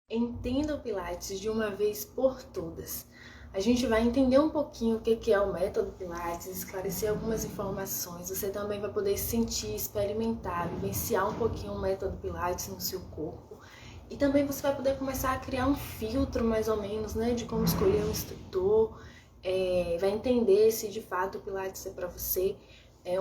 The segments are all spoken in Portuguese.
Entenda o Pilates de uma vez por todas. A gente vai entender um pouquinho o que é o método Pilates, esclarecer algumas informações. Você também vai poder sentir, experimentar, vivenciar um pouquinho o método Pilates no seu corpo. E também você vai poder começar a criar um filtro, mais ou menos, né, de como escolher um instrutor. Vai entender se de fato o Pilates é para você.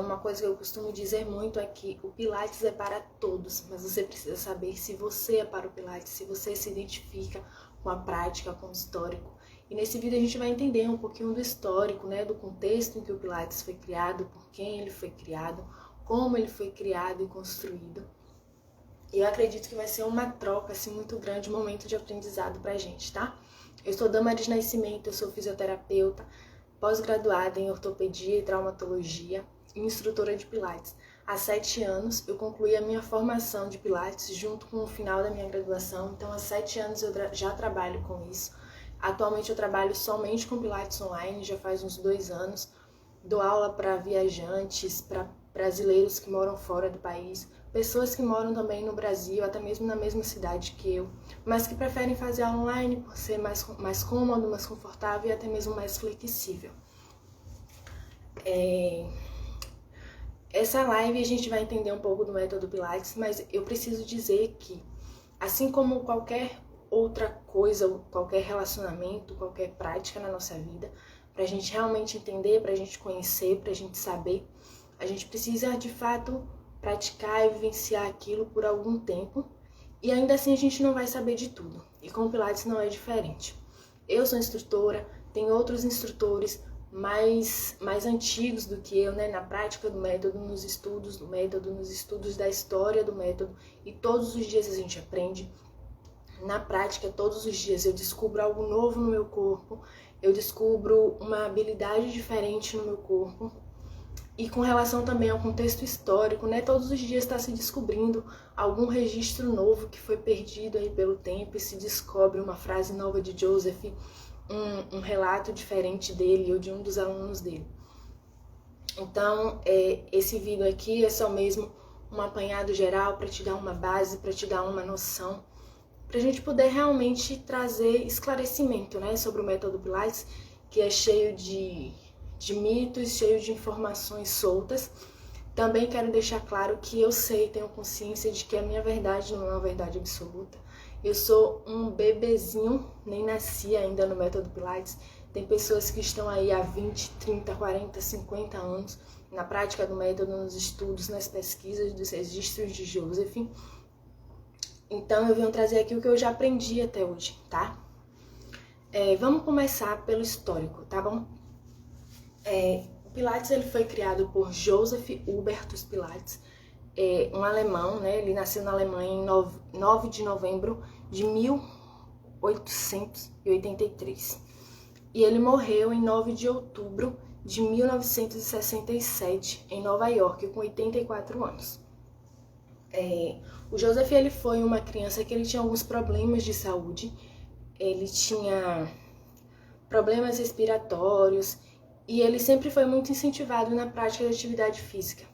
Uma coisa que eu costumo dizer muito é que o Pilates é para todos, mas você precisa saber se você é para o Pilates, se você se identifica com a prática, com o histórico. E nesse vídeo a gente vai entender um pouquinho do histórico, né, do contexto em que o Pilates foi criado, por quem ele foi criado, como ele foi criado e construído. E eu acredito que vai ser uma troca assim, muito grande, um momento de aprendizado pra gente, tá? Eu sou Damaris Nascimento, eu sou fisioterapeuta, pós-graduada em ortopedia e traumatologia e instrutora de Pilates. Há 7 anos eu concluí a minha formação de Pilates junto com o final da minha graduação, então há 7 anos eu já trabalho com isso. Atualmente eu trabalho somente com Pilates online, já faz uns 2 anos. Dou aula para viajantes, para brasileiros que moram fora do país, pessoas que moram também no Brasil, até mesmo na mesma cidade que eu, mas que preferem fazer aula online por ser mais cômodo, mais confortável e até mesmo mais flexível. Essa live a gente vai entender um pouco do método Pilates, mas eu preciso dizer que, assim como qualquer outra coisa, qualquer relacionamento, qualquer prática na nossa vida, para a gente realmente entender, para a gente conhecer, para a gente saber, a gente precisa de fato praticar e vivenciar aquilo por algum tempo, e ainda assim a gente não vai saber de tudo. E com o Pilates não é diferente. Eu sou instrutora, tem outros instrutores mais antigos do que eu, né, na prática do método, nos estudos do método, nos estudos da história do método, e todos os dias a gente aprende. Na prática, todos os dias eu descubro algo novo no meu corpo, eu descubro uma habilidade diferente no meu corpo. E com relação também ao contexto histórico, né, todos os dias está se descobrindo algum registro novo que foi perdido aí pelo tempo, e se descobre uma frase nova de Joseph, um relato diferente dele ou de um dos alunos dele. Então, esse vídeo aqui é só mesmo um apanhado geral para te dar uma base, para te dar uma noção, para a gente poder realmente trazer esclarecimento, né, sobre o método Pilates, que é cheio de mitos, cheio de informações soltas. Também quero deixar claro que eu sei, tenho consciência de que a minha verdade não é uma verdade absoluta. Eu sou um bebezinho, nem nasci ainda no método Pilates. Tem pessoas que estão aí há 20, 30, 40, 50 anos na prática do método, nos estudos, nas pesquisas dos registros de Joseph. Então eu venho trazer aqui o que eu já aprendi até hoje, tá? Vamos começar pelo histórico, tá bom? O Pilates ele foi criado por Joseph Hubertus Pilates, um alemão, né? Ele nasceu na Alemanha em 9 de novembro de 1883. E ele morreu em 9 de outubro de 1967, em Nova York, com 84 anos. O Joseph ele foi uma criança que ele tinha alguns problemas de saúde, ele tinha problemas respiratórios, e ele sempre foi muito incentivado na prática da atividade física.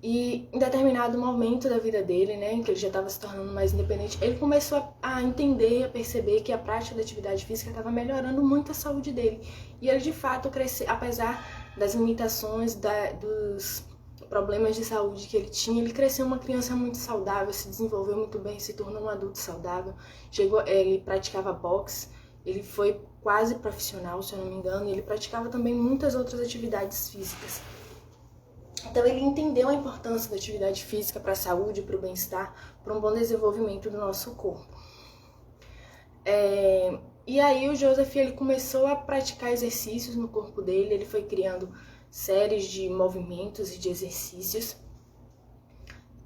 E em determinado momento da vida dele, né, em que ele já estava se tornando mais independente, ele começou a entender, a perceber que a prática da atividade física estava melhorando muito a saúde dele. E ele de fato cresceu, apesar das limitações, dos problemas de saúde que ele tinha, ele cresceu uma criança muito saudável, se desenvolveu muito bem, se tornou um adulto saudável. Ele praticava boxe, ele foi quase profissional, se eu não me engano, e ele praticava também muitas outras atividades físicas. Então ele entendeu a importância da atividade física para a saúde, para o bem-estar, para um bom desenvolvimento do nosso corpo. E aí o Joseph ele começou a praticar exercícios no corpo dele, ele foi criando séries de movimentos e de exercícios.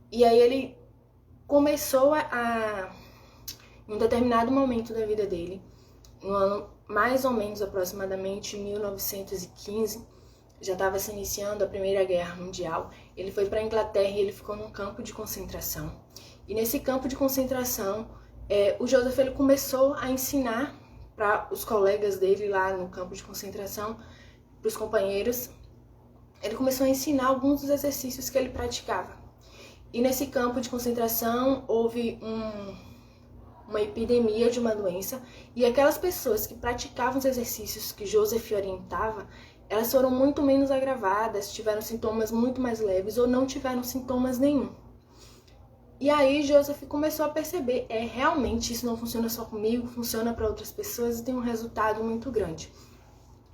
E aí ele começou em um determinado momento da vida dele, no ano mais ou menos aproximadamente 1915, já estava se iniciando a Primeira Guerra Mundial. Ele foi para a Inglaterra e ele ficou num campo de concentração. E nesse campo de concentração, o Joseph ele começou a ensinar para os colegas dele lá no campo de concentração, para os companheiros, ele começou a ensinar alguns dos exercícios que ele praticava. E nesse campo de concentração houve uma epidemia de uma doença, e aquelas pessoas que praticavam os exercícios que Joseph orientava, elas foram muito menos agravadas, tiveram sintomas muito mais leves ou não tiveram sintomas nenhum. E aí Joseph começou a perceber, realmente isso não funciona só comigo, funciona para outras pessoas e tem um resultado muito grande.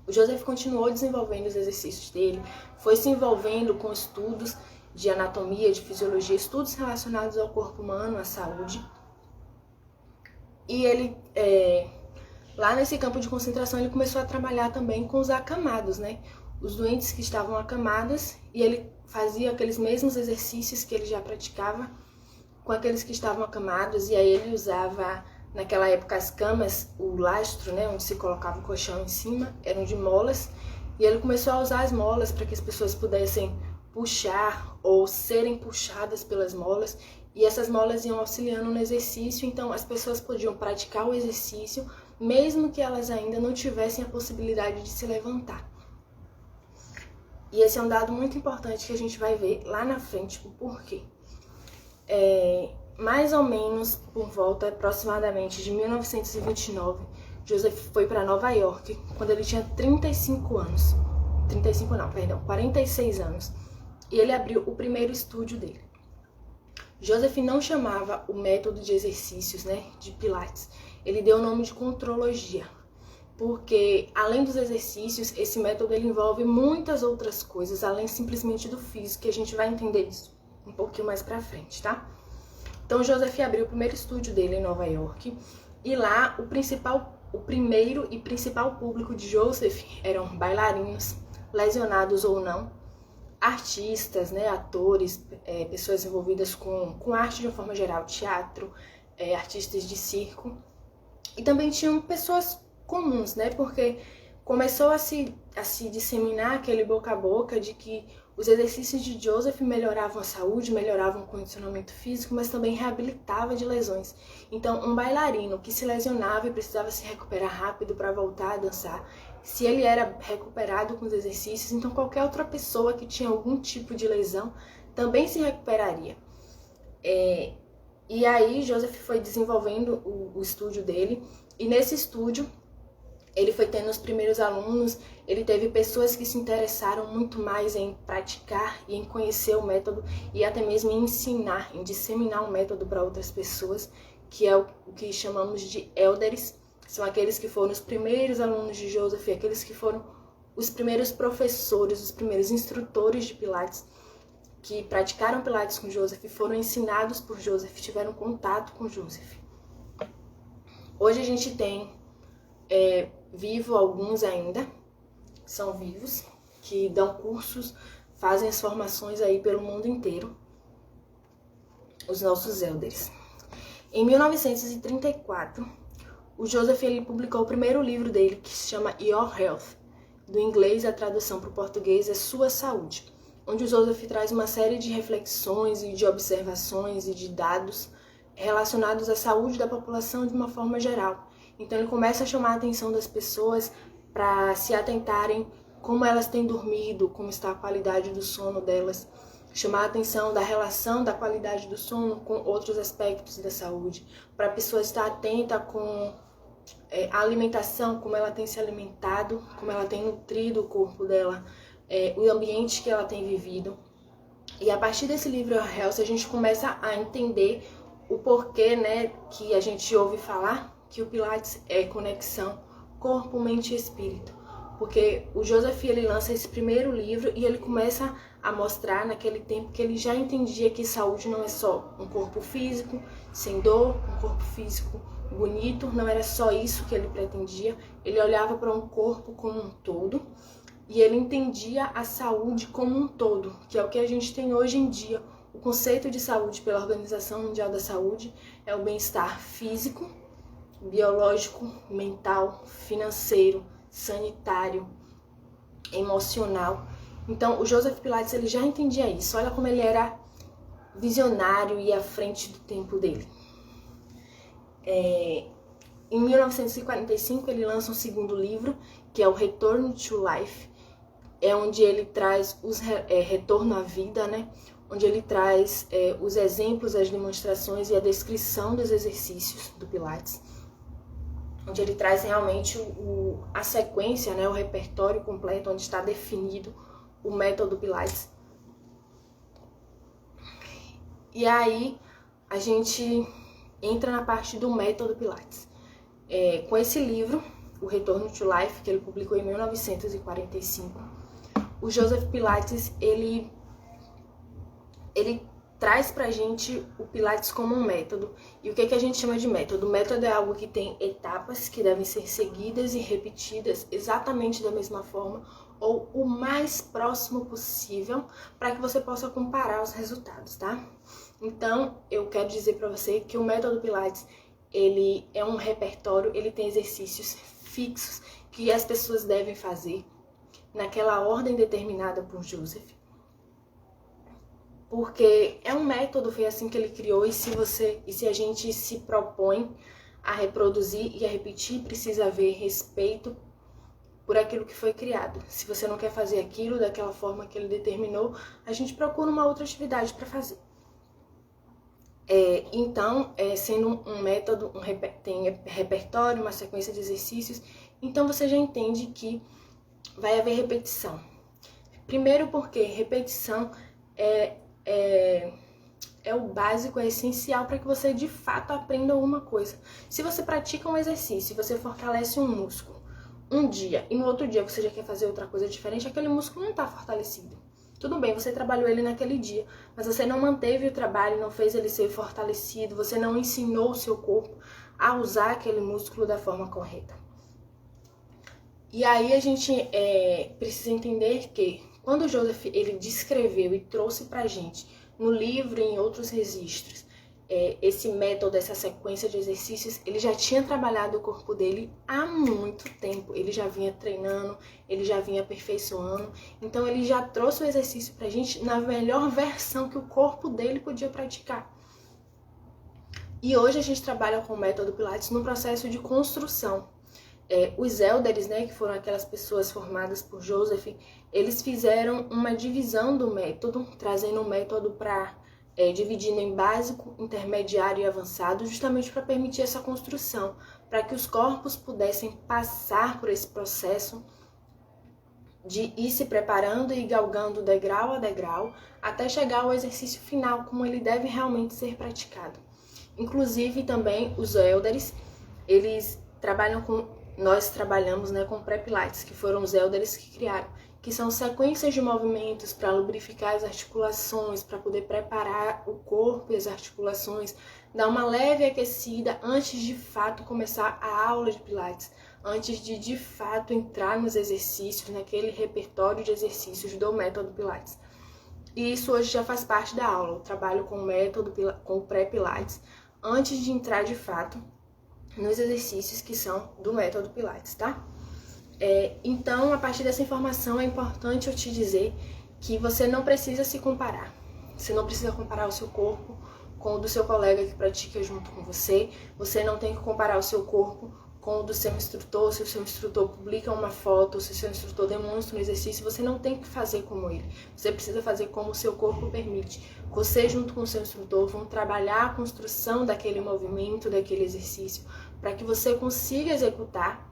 O Joseph continuou desenvolvendo os exercícios dele, foi se envolvendo com estudos de anatomia, de fisiologia, estudos relacionados ao corpo humano, à saúde. E ele, lá nesse campo de concentração, ele começou a trabalhar também com os acamados, né? Os doentes que estavam acamados, e ele fazia aqueles mesmos exercícios que ele já praticava com aqueles que estavam acamados, e aí ele usava, naquela época, as camas, o lastro, né, onde se colocava o colchão em cima, eram de molas, e ele começou a usar as molas para que as pessoas pudessem puxar ou serem puxadas pelas molas, e essas molas iam auxiliando no exercício, então as pessoas podiam praticar o exercício, mesmo que elas ainda não tivessem a possibilidade de se levantar. E esse é um dado muito importante que a gente vai ver lá na frente, o porquê. Mais ou menos por volta aproximadamente de 1929, Joseph foi para Nova York quando ele tinha 46 anos, e ele abriu o primeiro estúdio dele. Joseph não chamava o método de exercícios, né, de Pilates, ele deu o nome de contrologia, porque além dos exercícios, esse método ele envolve muitas outras coisas, além simplesmente do físico, que a gente vai entender isso um pouquinho mais pra frente, tá? Então, Joseph abriu o primeiro estúdio dele em Nova York, e lá o primeiro e principal público de Joseph eram bailarinos, lesionados ou não, artistas, né, atores, pessoas envolvidas com arte de uma forma geral, teatro, artistas de circo, e também tinham pessoas comuns, né, porque começou a se disseminar aquele boca a boca de que os exercícios de Joseph melhoravam a saúde, melhoravam o condicionamento físico, mas também reabilitava de lesões. Então, um bailarino que se lesionava e precisava se recuperar rápido para voltar a dançar, se ele era recuperado com os exercícios, então qualquer outra pessoa que tinha algum tipo de lesão também se recuperaria. E aí, Joseph foi desenvolvendo o estúdio dele, e nesse estúdio ele foi tendo os primeiros alunos, ele teve pessoas que se interessaram muito mais em praticar e em conhecer o método e até mesmo em ensinar, em disseminar o método para outras pessoas, que é o que chamamos de elders, são aqueles que foram os primeiros alunos de Joseph, aqueles que foram os primeiros professores, os primeiros instrutores de Pilates, que praticaram Pilates com Joseph, foram ensinados por Joseph, tiveram contato com Joseph. Hoje a gente tem vivo alguns ainda, são vivos, que dão cursos, fazem as formações aí pelo mundo inteiro, os nossos elders. Em 1934, o Joseph ele publicou o primeiro livro dele, que se chama Your Health. Do inglês, a tradução para o português é Sua Saúde, onde o Joseph traz uma série de reflexões e de observações e de dados relacionados à saúde da população de uma forma geral. Então ele começa a chamar a atenção das pessoas para se atentarem como elas têm dormido, como está a qualidade do sono delas, chamar a atenção da relação da qualidade do sono com outros aspectos da saúde, para a pessoa estar atenta com a alimentação, como ela tem se alimentado, como ela tem nutrido o corpo dela, o ambiente que ela tem vivido. E a partir desse livro Health, a gente começa a entender o porquê, né, que a gente ouve falar que o Pilates é conexão corpo, mente e espírito. Porque o Joseph ele lança esse primeiro livro e ele começa a mostrar naquele tempo que ele já entendia que saúde não é só um corpo físico sem dor, um corpo físico bonito, não era só isso que ele pretendia. Ele olhava para um corpo como um todo e ele entendia a saúde como um todo, que é o que a gente tem hoje em dia. O conceito de saúde pela Organização Mundial da Saúde é o bem-estar físico, biológico, mental, financeiro, sanitário, emocional. Então, o Joseph Pilates ele já entendia isso. Olha como ele era visionário e à frente do tempo dele. Em 1945, ele lança um segundo livro, que é o Return to Life, onde ele traz retorno à vida, né? onde ele traz os exemplos, as demonstrações e a descrição dos exercícios do Pilates, onde ele traz realmente a sequência, né, o repertório completo, onde está definido o método Pilates. E aí a gente entra na parte do método Pilates. Com esse livro, O Retorno to Life, que ele publicou em 1945, o Joseph Pilates, ele traz pra gente o Pilates como um método. E o que a gente chama de método? O método é algo que tem etapas que devem ser seguidas e repetidas exatamente da mesma forma ou o mais próximo possível para que você possa comparar os resultados, tá? Então, eu quero dizer para você que o método Pilates, ele é um repertório, ele tem exercícios fixos que as pessoas devem fazer naquela ordem determinada por Joseph. Porque é um método, foi assim que ele criou, e se a gente se propõe a reproduzir e a repetir, precisa haver respeito por aquilo que foi criado. Se você não quer fazer aquilo daquela forma que ele determinou, a gente procura uma outra atividade para fazer. Então, sendo um método, tem repertório, uma sequência de exercícios, então você já entende que vai haver repetição. Primeiro porque repetição é o básico, é essencial para que você de fato aprenda alguma coisa. Se você pratica um exercício, você fortalece um músculo um dia e no outro dia você já quer fazer outra coisa diferente, aquele músculo não está fortalecido. Tudo bem, você trabalhou ele naquele dia, mas você não manteve o trabalho, não fez ele ser fortalecido, você não ensinou o seu corpo a usar aquele músculo da forma correta. E aí a gente precisa entender que quando o Joseph ele descreveu e trouxe pra gente no livro e em outros registros esse método, essa sequência de exercícios, ele já tinha trabalhado o corpo dele há muito tempo. Ele já vinha treinando, ele já vinha aperfeiçoando. Então ele já trouxe o exercício pra gente na melhor versão que o corpo dele podia praticar. E hoje a gente trabalha com o método Pilates no processo de construção. Os elders, né, que foram aquelas pessoas formadas por Joseph, eles fizeram uma divisão do método, trazendo um método para dividindo em básico, intermediário e avançado, justamente para permitir essa construção, para que os corpos pudessem passar por esse processo de ir se preparando e galgando degrau a degrau, até chegar ao exercício final, como ele deve realmente ser praticado. Inclusive também os elders, eles trabalham nós trabalhamos, né, com pré-pilates, que foram os elders que criaram, que são sequências de movimentos para lubrificar as articulações, para poder preparar o corpo e as articulações, dar uma leve aquecida antes de fato começar a aula de Pilates, antes de fato entrar nos exercícios, naquele repertório de exercícios do método Pilates. E isso hoje já faz parte da aula, o trabalho com o método, com o pré-Pilates, antes de entrar de fato nos exercícios que são do método Pilates, tá? Então, a partir dessa informação, é importante eu te dizer que você não precisa se comparar. Você não precisa comparar o seu corpo com o do seu colega que pratica junto com você. Você não tem que comparar o seu corpo com o do seu instrutor. Se o seu instrutor publica uma foto, se o seu instrutor demonstra um exercício, você não tem que fazer como ele. Você precisa fazer como o seu corpo permite. Você, junto com o seu instrutor, vão trabalhar a construção daquele movimento, daquele exercício, para que você consiga executar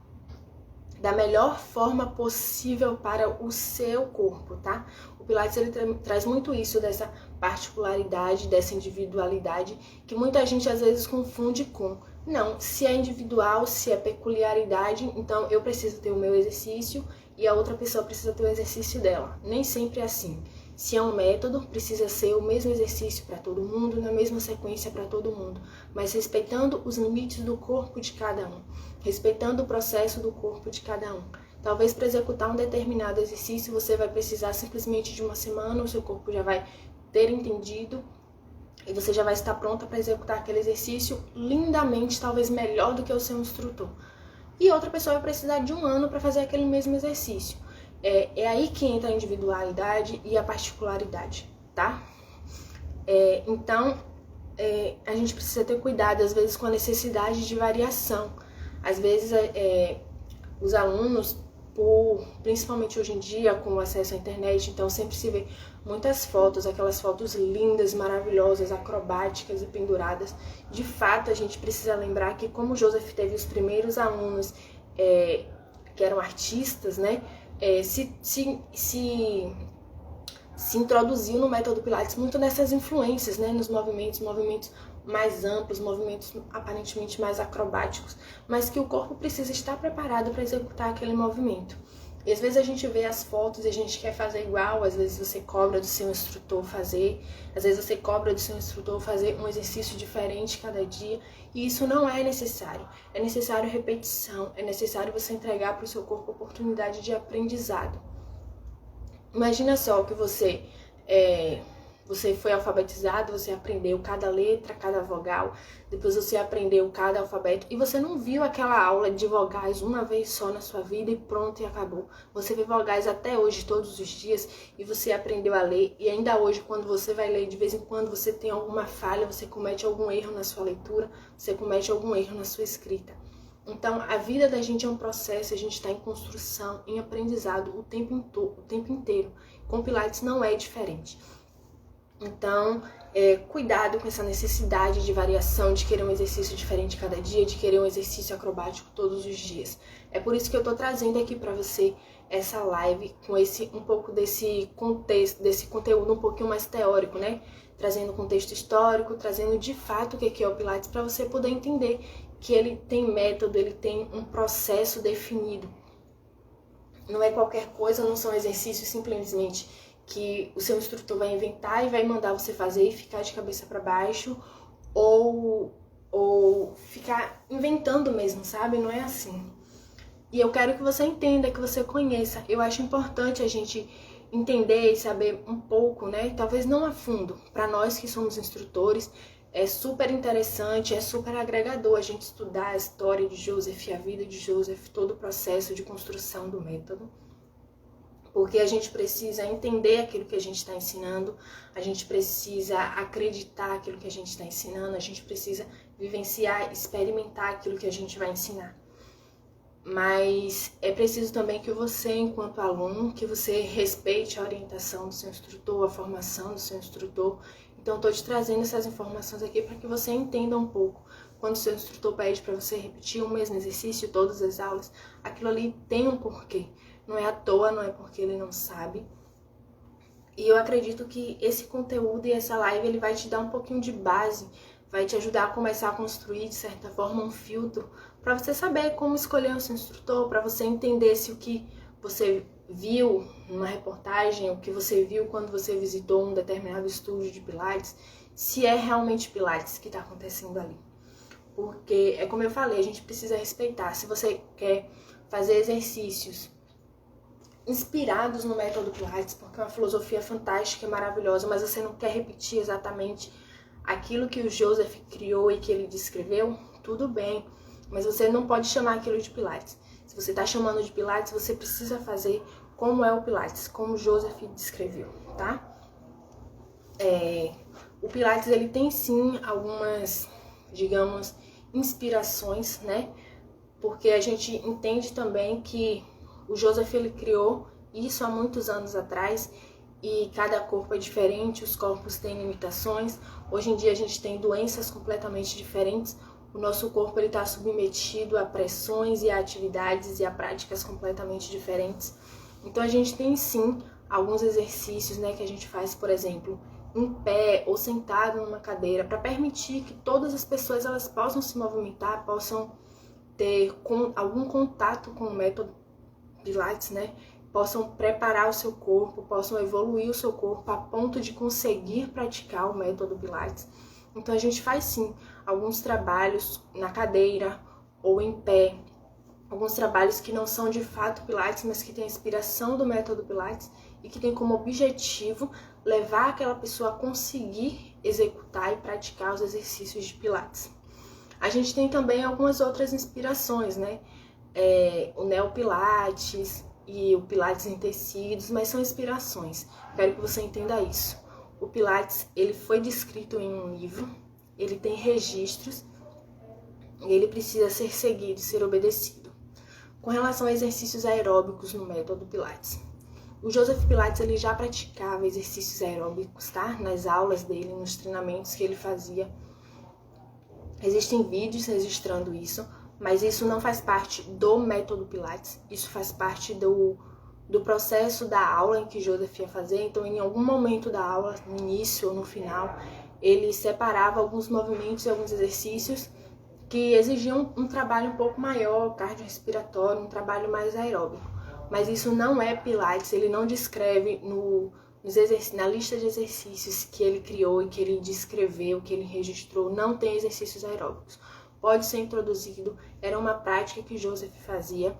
da melhor forma possível para o seu corpo, tá? O Pilates, ele traz muito isso, dessa particularidade, dessa individualidade, que muita gente às vezes confunde com, não, se é individual, se é peculiaridade, então eu preciso ter o meu exercício e a outra pessoa precisa ter o exercício dela. Nem sempre é assim. Se é um método, precisa ser o mesmo exercício para todo mundo, na mesma sequência para todo mundo, mas respeitando os limites do corpo de cada um, respeitando o processo do corpo de cada um. Talvez para executar um determinado exercício você vai precisar simplesmente de uma semana, o seu corpo já vai ter entendido e você já vai estar pronta para executar aquele exercício lindamente, talvez melhor do que o seu instrutor. E outra pessoa vai precisar de um ano para fazer aquele mesmo exercício. É aí que entra a individualidade e a particularidade, tá? Então, a gente precisa ter cuidado, às vezes, com a necessidade de variação. Às vezes, os alunos, principalmente hoje em dia, com o acesso à internet, então sempre se vê muitas fotos, aquelas fotos lindas, maravilhosas, acrobáticas e penduradas. De fato, a gente precisa lembrar que como Joseph teve os primeiros alunos que eram artistas, né, se introduziu no método Pilates muito nessas influências, né, nos movimentos mais amplos, movimentos aparentemente mais acrobáticos, mas que o corpo precisa estar preparado para executar aquele movimento. E às vezes a gente vê as fotos e a gente quer fazer igual, às vezes você cobra do seu instrutor fazer, às vezes você cobra do seu instrutor fazer um exercício diferente cada dia, e isso não é necessário. É necessário repetição, é necessário você entregar para o seu corpo oportunidade de aprendizado. Imagina só que você foi alfabetizado, você aprendeu cada letra, cada vogal, depois você aprendeu cada alfabeto e você não viu aquela aula de vogais uma vez só na sua vida e pronto, e acabou. Você vê vogais até hoje, todos os dias, e você aprendeu a ler, e ainda hoje, quando você vai ler, de vez em quando você tem alguma falha, você comete algum erro na sua leitura, você comete algum erro na sua escrita. Então, a vida da gente é um processo, a gente está em construção, em aprendizado o tempo inteiro. Com Pilates não é diferente. Então, cuidado com essa necessidade de variação, de querer um exercício diferente cada dia, de querer um exercício acrobático todos os dias. É por isso que eu estou trazendo aqui para você essa live com um pouco desse contexto, desse conteúdo um pouquinho mais teórico, né? Trazendo contexto histórico, trazendo de fato o que é o Pilates para você poder entender que ele tem método, ele tem um processo definido. Não é qualquer coisa, não são exercícios simplesmente que o seu instrutor vai inventar e vai mandar você fazer e ficar de cabeça para baixo, ou ficar inventando mesmo, sabe? Não é assim. E eu quero que você entenda, que você conheça. Eu acho importante a gente entender e saber um pouco, né? Talvez não a fundo. Para nós que somos instrutores, é super interessante, é super agregador a gente estudar a história de Joseph, a vida de Joseph, todo o processo de construção do método. Porque a gente precisa entender aquilo que a gente está ensinando, a gente precisa acreditar aquilo que a gente está ensinando, a gente precisa vivenciar, experimentar aquilo que a gente vai ensinar. Mas é preciso também que você, enquanto aluno, que você respeite a orientação do seu instrutor, a formação do seu instrutor. Então, estou te trazendo essas informações aqui para que você entenda um pouco. Quando o seu instrutor pede para você repetir o mesmo exercício, todas as aulas, aquilo ali tem um porquê. Não é à toa, não é porque ele não sabe. E eu acredito que esse conteúdo e essa live ele vai te dar um pouquinho de base, vai te ajudar a começar a construir, de certa forma, um filtro para você saber como escolher o seu instrutor, para você entender se o que você viu numa reportagem, o que você viu quando você visitou um determinado estúdio de Pilates, se é realmente Pilates que está acontecendo ali. Porque, é como eu falei, a gente precisa respeitar. Se você quer fazer exercícios inspirados no método Pilates, porque é uma filosofia fantástica e maravilhosa, mas você não quer repetir exatamente aquilo que o Joseph criou e que ele descreveu, tudo bem, mas você não pode chamar aquilo de Pilates. Se você está chamando de Pilates, você precisa fazer como é o Pilates, como Joseph descreveu, tá? O Pilates, ele tem sim algumas, digamos, inspirações, né? Porque a gente entende também que o Joseph, ele criou isso há muitos anos atrás e cada corpo é diferente, os corpos têm limitações. Hoje em dia a gente tem doenças completamente diferentes. O nosso corpo está submetido a pressões e a atividades e a práticas completamente diferentes. Então a gente tem sim alguns exercícios, né, que a gente faz, por exemplo, em pé ou sentado numa cadeira, para permitir que todas as pessoas elas possam se movimentar, possam ter algum contato com o método Pilates, né? Possam preparar o seu corpo, possam evoluir o seu corpo a ponto de conseguir praticar o método Pilates. Então a gente faz sim alguns trabalhos na cadeira ou em pé, alguns trabalhos que não são de fato Pilates, mas que têm a inspiração do método Pilates e que tem como objetivo levar aquela pessoa a conseguir executar e praticar os exercícios de Pilates. A gente tem também algumas outras inspirações, né? O Neopilates e o Pilates em tecidos, mas são inspirações. Quero que você entenda isso. O Pilates, ele foi descrito em um livro, ele tem registros e ele precisa ser seguido, ser obedecido. Com relação a exercícios aeróbicos no método Pilates, o Joseph Pilates ele já praticava exercícios aeróbicos, tá? Nas aulas dele, nos treinamentos que ele fazia. Existem vídeos registrando isso, mas isso não faz parte do método Pilates, isso faz parte do processo da aula em que Joseph ia fazer. Então, em algum momento da aula, no início ou no final, ele separava alguns movimentos e alguns exercícios que exigiam um trabalho um pouco maior, cardiorrespiratório, um trabalho mais aeróbico. Mas isso não é Pilates, ele não descreve na lista de exercícios que ele criou e que ele descreveu, que ele registrou, não tem exercícios aeróbicos. Pode ser introduzido, era uma prática que Joseph fazia,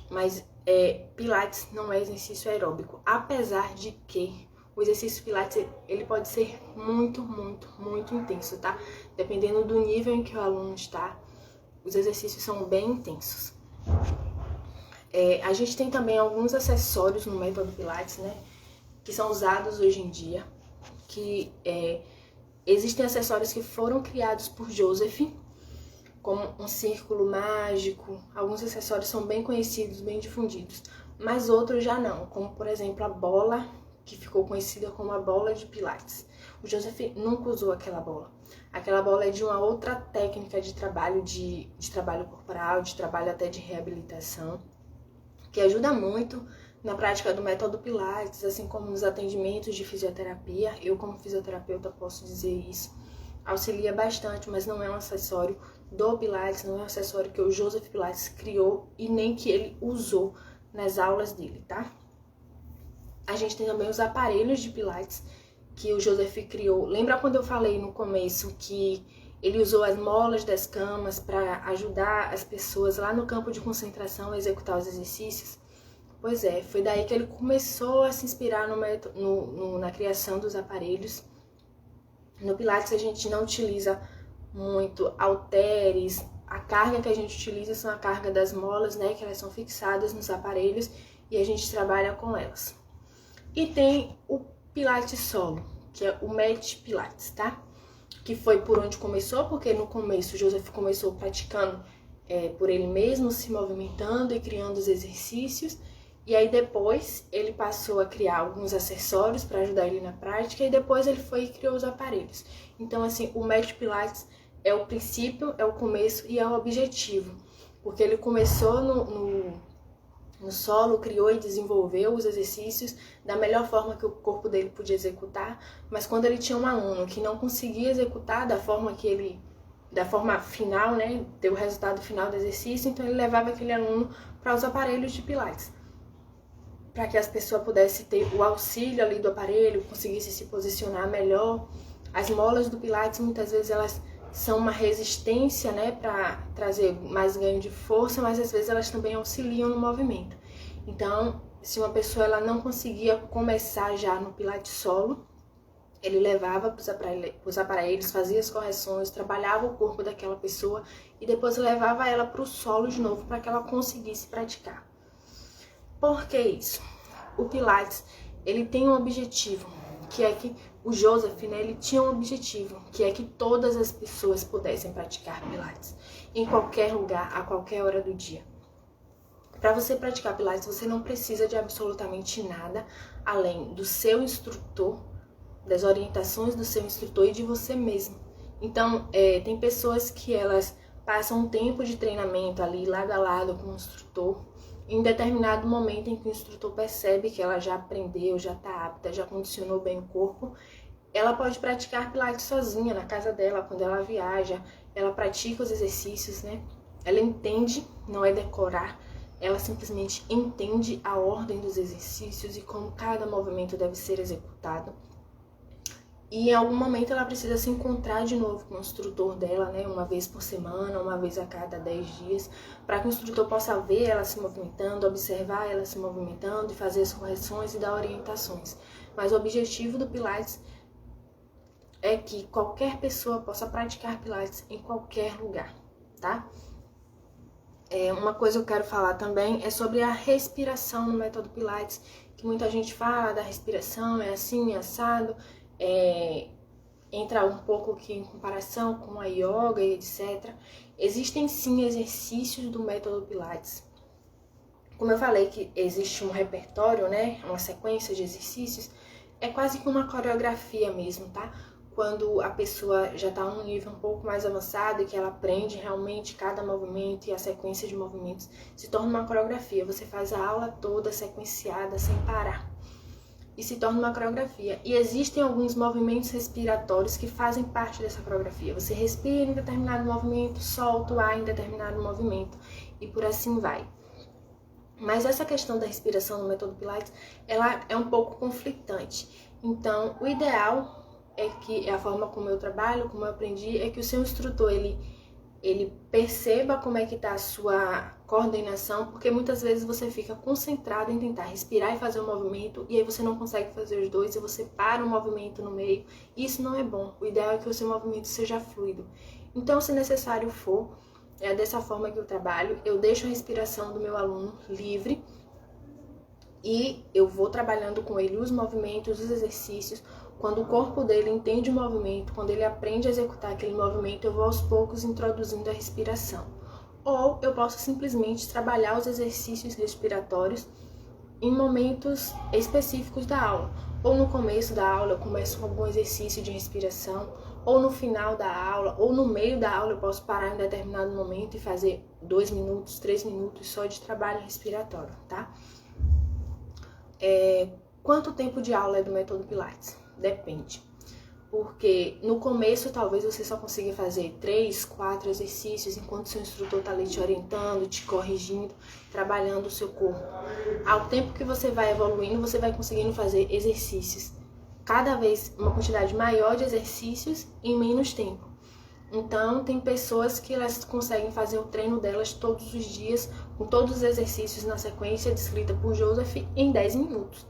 mas Pilates não é exercício aeróbico, apesar de que o exercício Pilates ele pode ser muito, muito, muito intenso, tá? Dependendo do nível em que o aluno está, os exercícios são bem intensos. A gente tem também alguns acessórios no método Pilates, né? Que são usados hoje em dia, que existem acessórios que foram criados por Joseph, como um círculo mágico. Alguns acessórios são bem conhecidos, bem difundidos, mas outros já não, como por exemplo a bola, que ficou conhecida como a bola de Pilates. O Joseph nunca usou aquela bola. Aquela bola é de uma outra técnica de trabalho, de trabalho corporal, de trabalho até de reabilitação, que ajuda muito na prática do método Pilates, assim como nos atendimentos de fisioterapia. Eu, como fisioterapeuta, posso dizer isso. Auxilia bastante, mas não é um acessório do Pilates, não é um acessório que o Joseph Pilates criou e nem que ele usou nas aulas dele, tá? A gente tem também os aparelhos de Pilates que o Joseph criou. Lembra quando eu falei no começo que ele usou as molas das camas para ajudar as pessoas lá no campo de concentração a executar os exercícios? Pois é, foi daí que ele começou a se inspirar na criação dos aparelhos. No Pilates a gente não utiliza muito halteres, a carga que a gente utiliza são a carga das molas, né, que elas são fixadas nos aparelhos e a gente trabalha com elas. E tem o Pilates solo, que é o Mat Pilates, tá? Que foi por onde começou, porque no começo o Joseph começou praticando por ele mesmo, se movimentando e criando os exercícios. E aí depois ele passou a criar alguns acessórios para ajudar ele na prática e depois ele foi e criou os aparelhos. Então assim, o Mat Pilates é o princípio, é o começo e é o objetivo. Porque ele começou no solo, criou e desenvolveu os exercícios da melhor forma que o corpo dele podia executar, mas quando ele tinha um aluno que não conseguia executar da forma final, né, ter o resultado final do exercício, então ele levava aquele aluno para os aparelhos de Pilates, para que as pessoas pudessem ter o auxílio ali do aparelho, conseguissem se posicionar melhor. As molas do Pilates, muitas vezes, elas são uma resistência, né, para trazer mais ganho de força, mas às vezes elas também auxiliam no movimento. Então, se uma pessoa ela não conseguia começar já no Pilates solo, ele levava para os aparelhos, fazia as correções, trabalhava o corpo daquela pessoa e depois levava ela para o solo de novo para que ela conseguisse praticar. Por que isso? O Pilates, ele tem um objetivo, que é que o Joseph, né, ele tinha um objetivo, que é que todas as pessoas pudessem praticar Pilates, em qualquer lugar, a qualquer hora do dia. Para você praticar Pilates, você não precisa de absolutamente nada, além do seu instrutor, das orientações do seu instrutor e de você mesmo. Então, tem pessoas que elas passam um tempo de treinamento ali, lado a lado com o instrutor, em determinado momento em que o instrutor percebe que ela já aprendeu, já está apta, já condicionou bem o corpo, ela pode praticar Pilates sozinha na casa dela, quando ela viaja, ela pratica os exercícios, né? Ela entende, não é decorar, ela simplesmente entende a ordem dos exercícios e como cada movimento deve ser executado. E em algum momento ela precisa se encontrar de novo com o instrutor dela, né? Uma vez por semana, uma vez a cada 10 dias, para que o instrutor possa ver ela se movimentando, observar ela se movimentando e fazer as correções e dar orientações. Mas o objetivo do Pilates é que qualquer pessoa possa praticar Pilates em qualquer lugar, tá? Uma coisa que eu quero falar também é sobre a respiração no método Pilates, que muita gente fala da respiração, é assim, é assado. entra um pouco aqui em comparação com a yoga e etc. Existem sim exercícios do método Pilates. Como eu falei que existe um repertório, né, uma sequência de exercícios, é quase que uma coreografia mesmo, tá? Quando a pessoa já está num nível um pouco mais avançado e que ela aprende realmente cada movimento e a sequência de movimentos, se torna uma coreografia. Você faz a aula toda sequenciada, sem parar. E se torna uma coreografia. E existem alguns movimentos respiratórios que fazem parte dessa coreografia. Você respira em determinado movimento, solta o ar em determinado movimento e por assim vai. Mas essa questão da respiração no método Pilates, ela é um pouco conflitante. Então, o ideal é que a forma como eu trabalho, como eu aprendi, é que o seu instrutor, ele perceba como é que está a sua coordenação, porque muitas vezes você fica concentrado em tentar respirar e fazer um movimento, e aí você não consegue fazer os dois, e você para o movimento no meio, e isso não é bom. O ideal é que o seu movimento seja fluido. Então, se necessário for, é dessa forma que eu trabalho, eu deixo a respiração do meu aluno livre, e eu vou trabalhando com ele os movimentos, os exercícios. Quando o corpo dele entende o movimento, quando ele aprende a executar aquele movimento, eu vou aos poucos introduzindo a respiração. Ou eu posso simplesmente trabalhar os exercícios respiratórios em momentos específicos da aula. Ou no começo da aula eu começo com algum exercício de respiração, ou no final da aula, ou no meio da aula eu posso parar em determinado momento e fazer 2 minutos, 3 minutos só de trabalho respiratório, tá? Quanto tempo de aula é do método Pilates? Depende. Porque no começo talvez você só consiga fazer 3, 4 exercícios enquanto seu instrutor está ali te orientando, te corrigindo, trabalhando o seu corpo. Ao tempo que você vai evoluindo, você vai conseguindo fazer exercícios. Cada vez uma quantidade maior de exercícios em menos tempo. Então, tem pessoas que elas conseguem fazer o treino delas todos os dias, com todos os exercícios na sequência descrita por Joseph, em 10 minutos.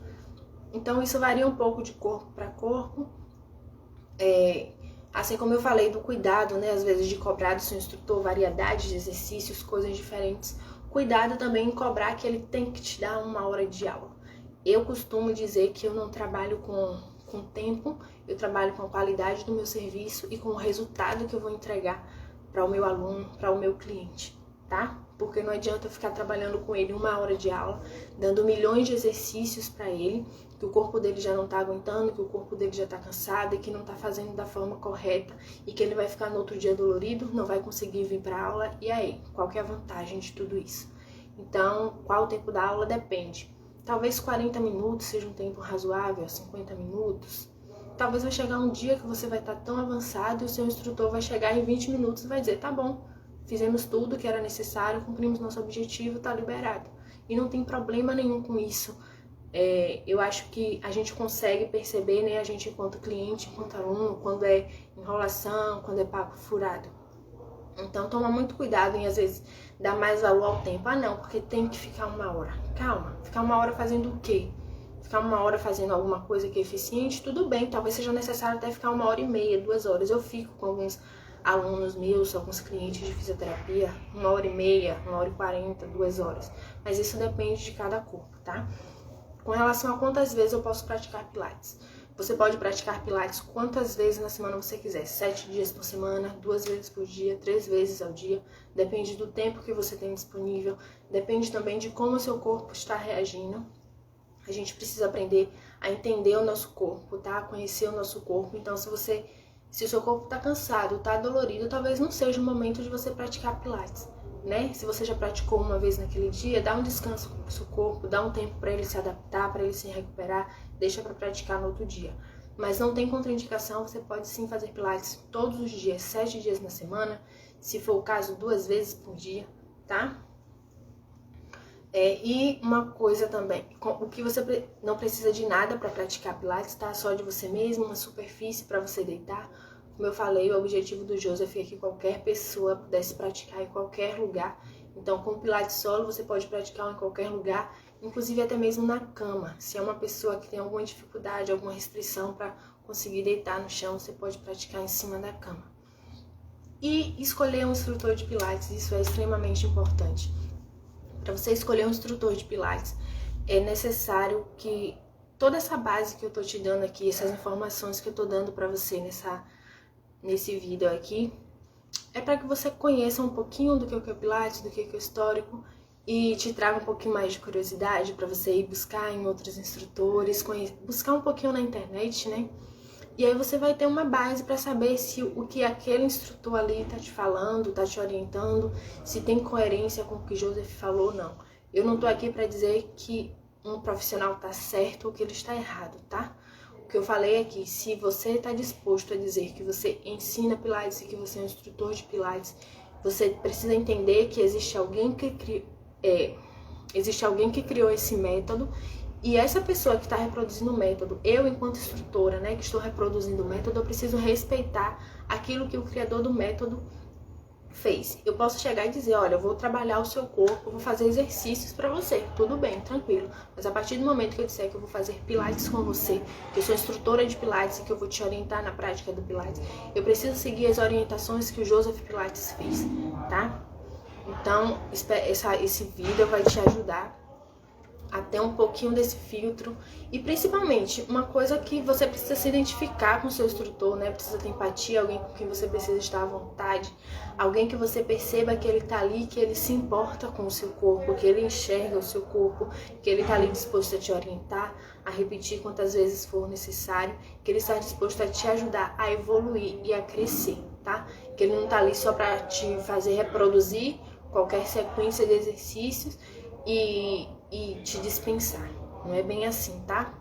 Então, isso varia um pouco de corpo para corpo. Assim como eu falei do cuidado, né? Às vezes de cobrar do seu instrutor variedade de exercícios, coisas diferentes. Cuidado também em cobrar que ele tem que te dar 1 hora de aula. Eu costumo dizer que eu não trabalho com tempo, eu trabalho com a qualidade do meu serviço e com o resultado que eu vou entregar para o meu aluno, para o meu cliente, tá? Porque não adianta eu ficar trabalhando com ele 1 hora de aula, dando milhões de exercícios para ele, que o corpo dele já não tá aguentando, que o corpo dele já tá cansado e que não tá fazendo da forma correta e que ele vai ficar no outro dia dolorido, não vai conseguir vir para aula. E aí, qual que é a vantagem de tudo isso? Então, qual o tempo da aula? Depende. Talvez 40 minutos seja um tempo razoável, 50 minutos. Talvez vai chegar um dia que você vai estar tão avançado e o seu instrutor vai chegar em 20 minutos e vai dizer, tá bom, fizemos tudo que era necessário, cumprimos nosso objetivo, tá liberado. E não tem problema nenhum com isso. Eu acho que a gente consegue perceber, né, a gente enquanto cliente, enquanto aluno, quando é enrolação, quando é papo furado. Então, toma muito cuidado em, às vezes, dar mais valor ao tempo. Ah, não, porque tem que ficar 1 hora. Calma, ficar 1 hora fazendo o quê? Ficar 1 hora fazendo alguma coisa que é eficiente, tudo bem. Talvez seja necessário até ficar 1h30, 2 horas. Eu fico com alguns alunos meus, alguns clientes de fisioterapia, 1h30, 1h40, 2 horas. Mas isso depende de cada corpo, tá? Com relação a quantas vezes eu posso praticar Pilates. Você pode praticar Pilates quantas vezes na semana você quiser. 7 dias por semana, 2 vezes por dia, 3 vezes ao dia. Depende do tempo que você tem disponível. Depende também de como o seu corpo está reagindo. A gente precisa aprender a entender o nosso corpo, tá? Conhecer o nosso corpo. Então, se o seu corpo está cansado, está dolorido, talvez não seja o momento de você praticar Pilates, né? Se você já praticou uma vez naquele dia, dá um descanso pro seu corpo, dá um tempo para ele se adaptar, para ele se recuperar, deixa para praticar no outro dia. Mas não tem contraindicação, você pode sim fazer Pilates todos os dias, 7 dias na semana, se for o caso, 2 vezes por dia, tá? E uma coisa também, o que você não precisa de nada para praticar Pilates, tá? Só de você mesmo, uma superfície para você deitar. Como eu falei, o objetivo do Joseph é que qualquer pessoa pudesse praticar em qualquer lugar. Então, com o Pilates solo, você pode praticar em qualquer lugar, inclusive até mesmo na cama. Se é uma pessoa que tem alguma dificuldade, alguma restrição para conseguir deitar no chão, você pode praticar em cima da cama. E escolher um instrutor de Pilates, isso é extremamente importante. Para você escolher um instrutor de Pilates, é necessário que toda essa base que eu tô te dando aqui, essas informações que eu tô dando pra você nesse vídeo aqui, é para que você conheça um pouquinho do que é o Pilates, do que é o histórico, e te traga um pouquinho mais de curiosidade para você ir buscar em outros instrutores, buscar um pouquinho na internet, né? E aí você vai ter uma base para saber se o que aquele instrutor ali tá te falando, tá te orientando, se tem coerência com o que Joseph falou ou não. Eu não tô aqui para dizer que um profissional tá certo ou que ele está errado, tá? O que eu falei é que se você está disposto a dizer que você ensina Pilates e que você é um instrutor de Pilates, você precisa entender que existe alguém que criou esse método, e essa pessoa que está reproduzindo o método, eu enquanto instrutora, né, que estou reproduzindo o método, eu preciso respeitar aquilo que o criador do método fez. Eu posso chegar e dizer, olha, eu vou trabalhar o seu corpo, eu vou fazer exercícios para você, tudo bem, tranquilo. Mas a partir do momento que eu disser que eu vou fazer Pilates com você, que eu sou instrutora de Pilates e que eu vou te orientar na prática do Pilates, eu preciso seguir as orientações que o Joseph Pilates fez, tá? Então, esse vídeo vai te ajudar a ter um pouquinho desse filtro, e principalmente uma coisa que você precisa se identificar com o seu instrutor, né? Precisa ter empatia, alguém com quem você precisa estar à vontade, alguém que você perceba que ele tá ali, que ele se importa com o seu corpo, que ele enxerga o seu corpo, que ele tá ali disposto a te orientar, a repetir quantas vezes for necessário, que ele está disposto a te ajudar a evoluir e a crescer, tá? Que ele não tá ali só para te fazer reproduzir qualquer sequência de exercícios e te dispensar. Não é bem assim, tá?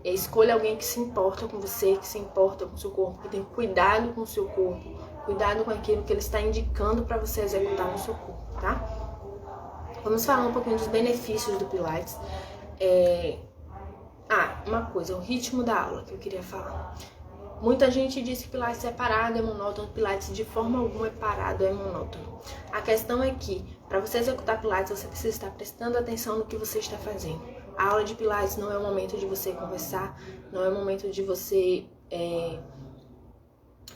Escolha alguém que se importa com você, que se importa com o seu corpo, que tem cuidado com o seu corpo, cuidado com aquilo que ele está indicando para você executar no seu corpo, tá? Vamos falar um pouquinho dos benefícios do Pilates. Uma coisa, o ritmo da aula que eu queria falar. Muita gente diz que Pilates é parado, é monótono. Pilates de forma alguma é parado, é monótono. A questão é que, para você executar Pilates, você precisa estar prestando atenção no que você está fazendo. A aula de Pilates não é o momento de você conversar, não é o momento de você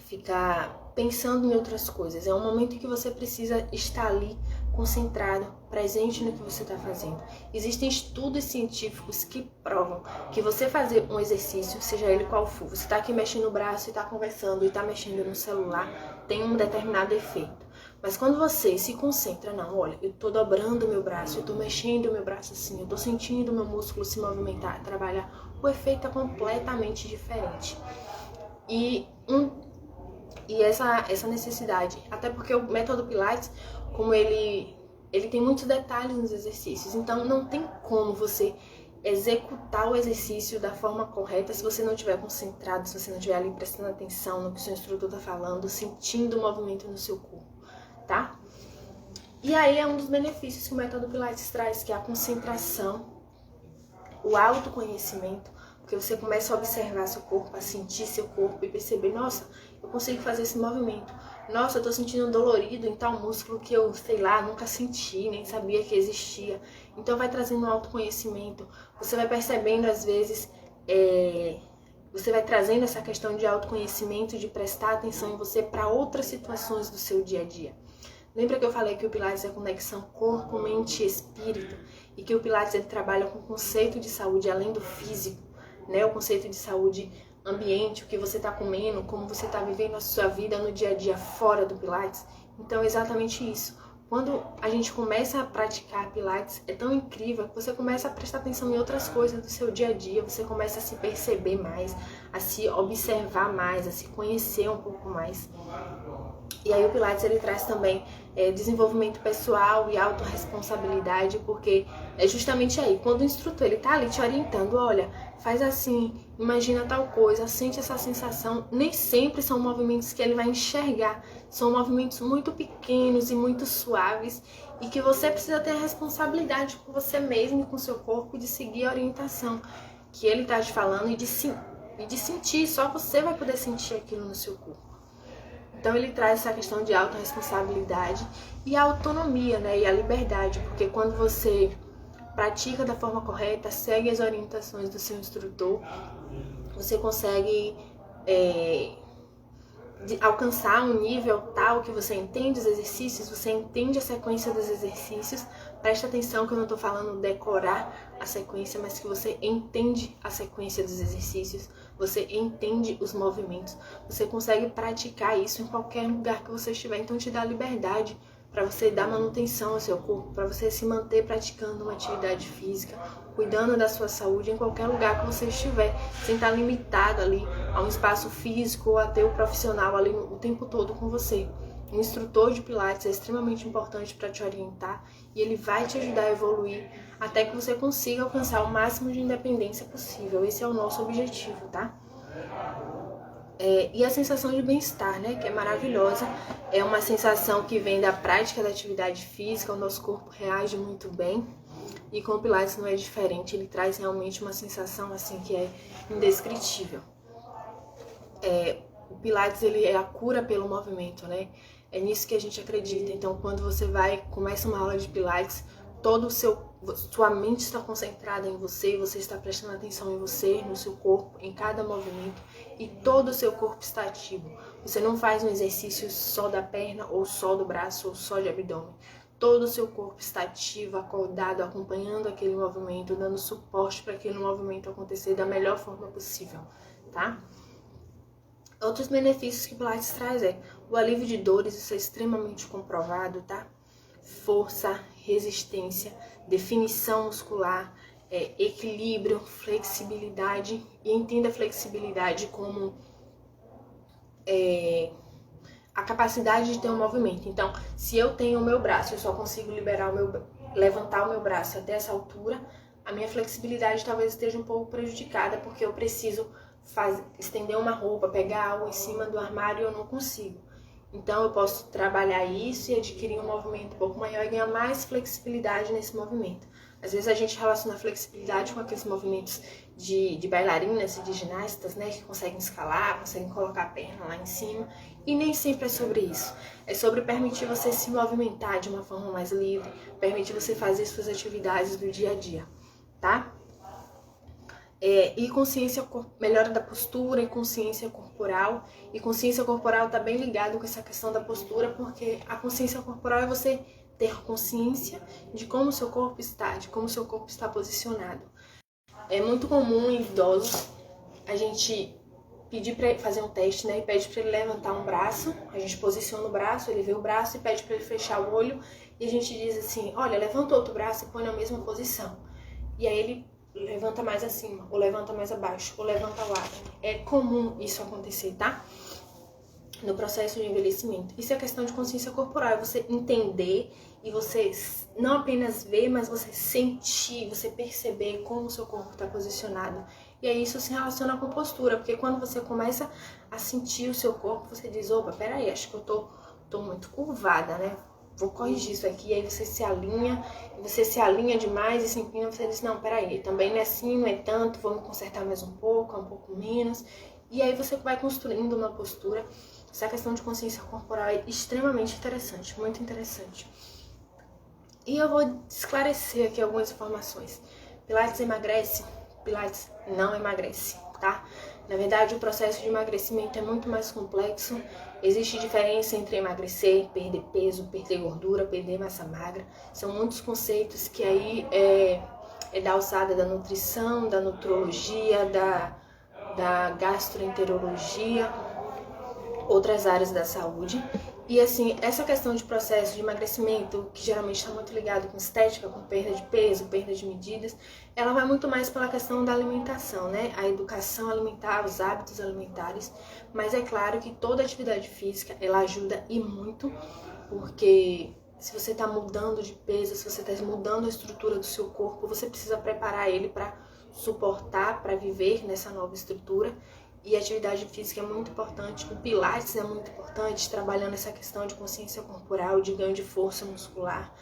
ficar pensando em outras coisas. É um momento em que você precisa estar ali, concentrado, presente no que você está fazendo. Existem estudos científicos que provam que você fazer um exercício, seja ele qual for, você está aqui mexendo o braço e está conversando e está mexendo no celular, tem um determinado efeito. Mas quando você se concentra, não, olha, eu estou dobrando o meu braço, eu estou mexendo o meu braço assim, eu estou sentindo o meu músculo se movimentar, trabalhar, o efeito é completamente diferente. E essa necessidade, até porque o método Pilates, como ele tem muitos detalhes nos exercícios, então não tem como você executar o exercício da forma correta se você não estiver concentrado, se você não estiver ali prestando atenção no que o seu instrutor está falando, sentindo o movimento no seu corpo, tá? E aí é um dos benefícios que o método Pilates traz, que é a concentração, o autoconhecimento, porque você começa a observar seu corpo, a sentir seu corpo e perceber, nossa, eu consigo fazer esse movimento. Nossa, eu tô sentindo dolorido em tal músculo que eu, sei lá, nunca senti, nem sabia que existia. Então vai trazendo um autoconhecimento. Você vai percebendo, às vezes, você vai trazendo essa questão de autoconhecimento, de prestar atenção em você para outras situações do seu dia a dia. Lembra que eu falei que o Pilates é conexão corpo, mente e espírito? E que o Pilates ele trabalha com o conceito de saúde além do físico, né? O conceito de saúde ambiente, o que você está comendo, como você está vivendo a sua vida no dia a dia fora do Pilates. Então é exatamente isso. Quando a gente começa a praticar Pilates, é tão incrível que você começa a prestar atenção em outras coisas do seu dia a dia, você começa a se perceber mais, a se observar mais, a se conhecer um pouco mais. E aí o Pilates ele traz também desenvolvimento pessoal e autorresponsabilidade, porque é justamente aí, quando o instrutor ele tá ali te orientando, olha, faz assim, imagina tal coisa, sente essa sensação, nem sempre são movimentos que ele vai enxergar, são movimentos muito pequenos e muito suaves, e que você precisa ter a responsabilidade com você mesmo e com o seu corpo de seguir a orientação que ele tá te falando e de sentir, só você vai poder sentir aquilo no seu corpo. Então ele traz essa questão de autorresponsabilidade e a autonomia, né, e a liberdade, porque quando você pratica da forma correta, segue as orientações do seu instrutor, você consegue de alcançar um nível tal que você entende os exercícios, você entende a sequência dos exercícios. Presta atenção que eu não estou falando decorar a sequência, mas que você entende a sequência dos exercícios, você entende os movimentos, você consegue praticar isso em qualquer lugar que você estiver, então te dá liberdade para você dar manutenção ao seu corpo, para você se manter praticando uma atividade física, cuidando da sua saúde em qualquer lugar que você estiver, sem estar limitado ali a um espaço físico ou a ter o profissional ali o tempo todo com você. O instrutor de Pilates é extremamente importante para te orientar e ele vai te ajudar a evoluir até que você consiga alcançar o máximo de independência possível. Esse é o nosso objetivo, tá? E a sensação de bem-estar, né, que é maravilhosa, é uma sensação que vem da prática da atividade física, o nosso corpo reage muito bem, e com o Pilates não é diferente, ele traz realmente uma sensação assim que é indescritível. O Pilates, ele é a cura pelo movimento, né, é nisso que a gente acredita. Então quando você começa uma aula de Pilates, sua mente está concentrada em você, você está prestando atenção em você, no seu corpo, em cada movimento, e todo o seu corpo está ativo. Você não faz um exercício só da perna, ou só do braço, ou só de abdômen. Todo o seu corpo está ativo, acordado, acompanhando aquele movimento, dando suporte para aquele movimento acontecer da melhor forma possível, tá? Outros benefícios que o Pilates traz o alívio de dores, isso é extremamente comprovado, tá? Força, resistência, definição muscular, equilíbrio, flexibilidade, e entenda a flexibilidade como a capacidade de ter um movimento. Então, se eu tenho o meu braço, eu só consigo levantar o meu braço até essa altura, a minha flexibilidade talvez esteja um pouco prejudicada, porque eu preciso estender uma roupa, pegar algo em cima do armário e eu não consigo. Então eu posso trabalhar isso e adquirir um movimento um pouco maior e ganhar mais flexibilidade nesse movimento. Às vezes a gente relaciona a flexibilidade com aqueles movimentos de bailarinas e de ginastas, né, que conseguem escalar, conseguem colocar a perna lá em cima, e nem sempre é sobre isso. É sobre permitir você se movimentar de uma forma mais livre, permitir você fazer suas atividades do dia a dia, tá? E melhora da postura e consciência corporal. E consciência corporal está bem ligado com essa questão da postura, porque a consciência corporal é você ter consciência de como o seu corpo está, de como o seu corpo está posicionado. É muito comum em idosos a gente pedir para ele fazer um teste, né? E pede para ele levantar um braço, a gente posiciona o braço, ele vê o braço e pede para ele fechar o olho, e a gente diz assim: olha, levanta outro braço e põe na mesma posição. E aí ele levanta mais acima, ou levanta mais abaixo, ou levanta ao lado. É comum isso acontecer, tá? No processo de envelhecimento. Isso é questão de consciência corporal, é você entender e você não apenas ver, mas você sentir, você perceber como o seu corpo está posicionado. E aí isso se relaciona com postura, porque quando você começa a sentir o seu corpo, você diz: opa, peraí, acho que eu tô muito curvada, né? Vou corrigir isso aqui. E aí você se alinha demais e se empina, você diz: não, peraí, também não é assim, não é tanto, vamos consertar mais um pouco menos. E aí você vai construindo uma postura. Essa questão de consciência corporal é extremamente interessante, muito interessante. E eu vou esclarecer aqui algumas informações. Pilates emagrece? Pilates não emagrece, tá? Na verdade, o processo de emagrecimento é muito mais complexo. Existe diferença entre emagrecer, perder peso, perder gordura, perder massa magra. São muitos conceitos que aí é da alçada da nutrição, da nutrologia, da gastroenterologia, outras áreas da saúde. E assim, essa questão de processo de emagrecimento, que geralmente está muito ligado com estética, com perda de peso, perda de medidas, ela vai muito mais pela questão da alimentação, né? A educação alimentar, os hábitos alimentares. Mas é claro que toda atividade física, ela ajuda e muito, porque se você está mudando de peso, se você está mudando a estrutura do seu corpo, você precisa preparar ele para suportar, para viver nessa nova estrutura. E a atividade física é muito importante, o Pilates é muito importante, trabalhando essa questão de consciência corporal, de ganho de força muscular.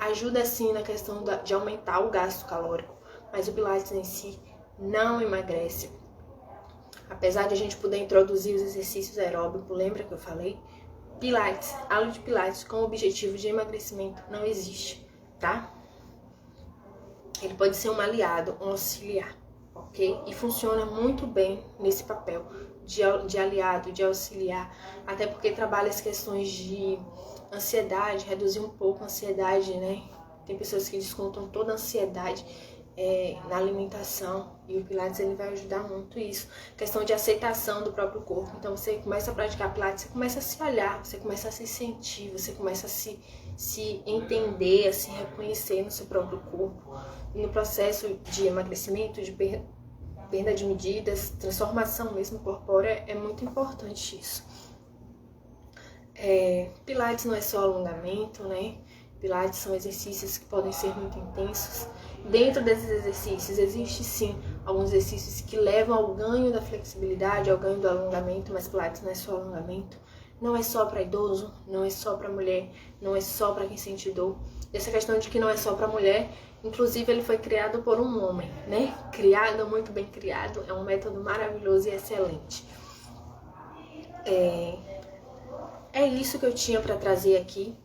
Ajuda sim na questão de aumentar o gasto calórico, mas o Pilates em si não emagrece. Apesar de a gente poder introduzir os exercícios aeróbicos, lembra que eu falei? Pilates, aula de Pilates com o objetivo de emagrecimento não existe, tá? Ele pode ser um aliado, um auxiliar. ok? E funciona muito bem nesse papel de aliado, de auxiliar, até porque trabalha as questões de ansiedade, reduzir um pouco a ansiedade, né? Tem pessoas que descontam toda a ansiedade na alimentação, e o Pilates ele vai ajudar muito isso. Questão de aceitação do próprio corpo. Então você começa a praticar Pilates, você começa a se olhar, você começa a se sentir, você começa a se entender, a se reconhecer no seu próprio corpo. E no processo de emagrecimento, de perda de medidas, transformação mesmo corpórea, é muito importante isso. Pilates não é só alongamento, né? Pilates são exercícios que podem ser muito intensos. Dentro desses exercícios, existe sim alguns exercícios que levam ao ganho da flexibilidade, ao ganho do alongamento, mas Pilates não é só alongamento. Não é só para idoso, não é só para mulher, não é só para quem sente dor. Essa questão de que não é só para mulher, inclusive ele foi criado por um homem, né? Criado, muito bem criado, é um método maravilhoso e excelente. É isso que eu tinha para trazer aqui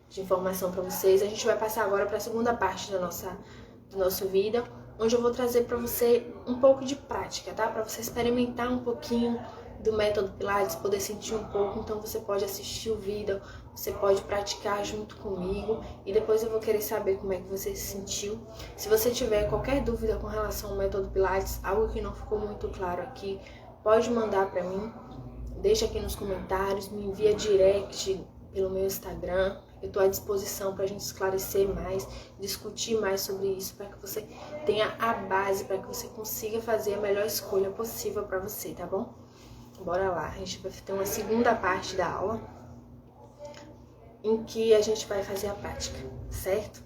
de informação para vocês. A gente vai passar agora para a segunda parte do nosso vídeo, onde eu vou trazer para você um pouco de prática, tá? Para você experimentar um pouquinho do método Pilates, poder sentir um pouco. Então você pode assistir o vídeo, você pode praticar junto comigo e depois eu vou querer saber como é que você se sentiu. Se você tiver qualquer dúvida com relação ao método Pilates, algo que não ficou muito claro aqui, pode mandar para mim, deixa aqui nos comentários, me envia direct pelo meu Instagram. Eu estou à disposição para a gente esclarecer mais, discutir mais sobre isso, para que você tenha a base, para que você consiga fazer a melhor escolha possível para você, tá bom? Bora lá, a gente vai ter uma segunda parte da aula, em que a gente vai fazer a prática, certo?